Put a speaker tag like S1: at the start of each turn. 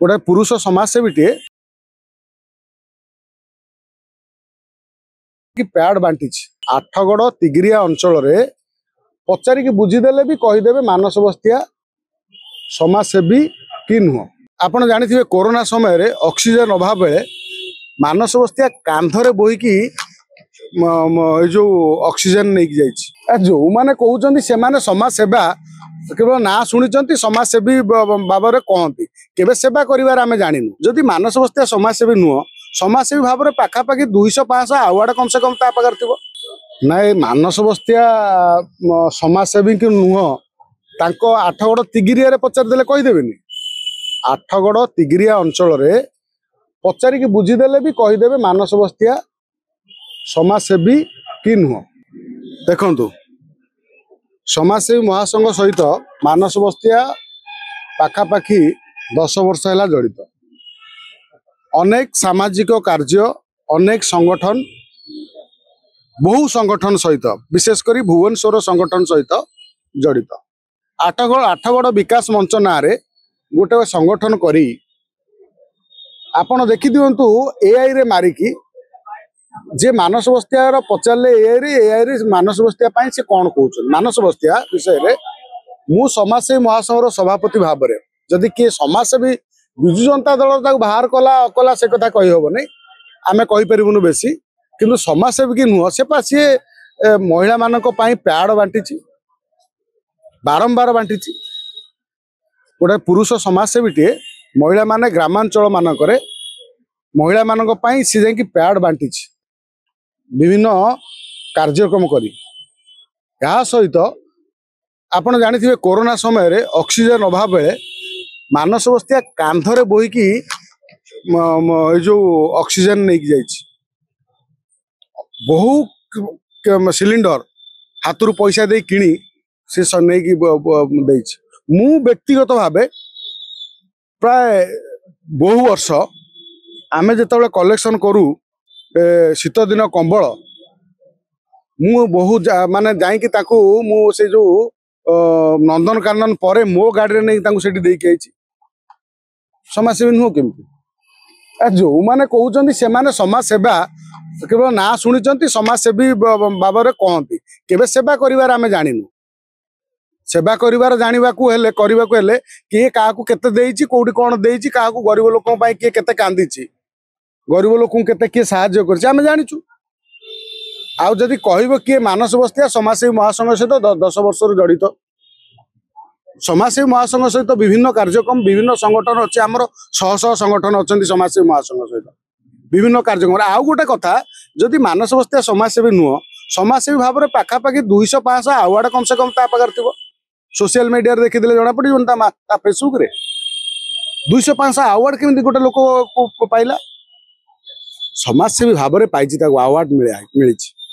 S1: गोटे पुरुष समाजसेवी कि पैड बांटी आठगड़ तिगिरिया अंचल पचारिकी बुझीदेले भी कहीदेवे मानस बस्तिया समाजसेवी कि नुह। आपड़ जानी कोरोना समय ऑक्सीजन अभाव बेले मानस बस्तिया कांधरे बोहीकी जो ऑक्सीजन नहीं जो मैंने कहते से समाज सेवा केवल ना शुणी समाजसेवी भाव में कहती केवे सेवा कर जानू जदि मानस बस्तिया समाजसेवी नुह समाजसेवी भाव में पाखापाखि 200-500 आवार्ड कम से कम पाखे थी ना। मानस बस्तिया समाजसेवी की नुह आठगड़ तिगिरिया पचारिदेले कहीदेवेनि आठगड़ तिगिरिया अंचल पचारिकी बुझीदेले भी कहीदेवे मानस बस्तिया समाजसेवी कि नुह। देखु समाजसेवी महासंघ सहित मानस बस्तिया पाखापाखि 10 वर्ष है जड़ित अनेक सामाजिक कार्य अनेक संगठन बहु संगठन सहित विशेषकर भुवनेश्वर संगठन सहित जड़ित आठगड़ विकास मंच ना गोटे संगठन करी आपण देखी दिंतु एआई रे मारिकी जे मानस बस्तिया पचारे एआई रे मानस बस्तिया से कौन कहते मानस बस्तिया विषय रे मु समाजसेवी महासंघर सभापति भाव में जदि किए समाजसेवी विजु जनता दल बाहर कला अकला से कथा कही हेनी आम कहीपरूँ बेसी किंतु समाजसेवी की नुह से सी महिला मान पैड बांटी बारंबार बांटी गोटे पुरुष समाजसेवी महिला माने ग्रामांचल मानक महिला मान सी जा पैड बांटी विभिन्न कार्यक्रम करी या सहित आपण जानी कोरोना समय ऑक्सीजन अभाव बेले मानस बस्तिया कांधरे बोहीकी जो ऑक्सीजन नहीं बहु सिलिंडर हाथ पैसा दे किणी से नहीं मु व्यक्तिगत भाव प्राय बहु वर्ष आमे जिते कलेक्शन करू शीत दिन कंबल मु बहु माने जाइकी ताकू मु से जो नंदनकानन पर मो गाड़ी नहीं से देकी आई समाजसेवी नुह केमती जो मैंने कहते से समाज सेवा केवल ना शुणी समाजसेवी भाव में कहती केवे सेवा कर जानू सेवा कर जानवा किए क्या कौटी कौन देती क्या गरीब लोक किए के कांदी गरीब लोक के किए साहाय्य कर जाचु आदि कह किए मानस बस्तिया समाजसेवी महासंघ सहित 10 वर्ष जड़ित समाजसेवी महासंघ सहित विभिन्न कार्यक्रम विभिन्न संगठन अच्छे आमर शह शह संगठन अच्छा समाजसेवी महासंघ सहित विभिन्न कार्यक्रम आउ गोटे कथा जदि मानस बस्तिया समाजसेवी नुह समाजसेवी भाव में पाखापाखि 200-500 आवार्ड कम से कम पाखे थी सोशल मीडिया देखीदे जना पड़ा फेसबुक रे 200-500 आवार्ड केमती गोटे लोक पाइला समाजसेवी भाव में पाई आवार्ड मिली।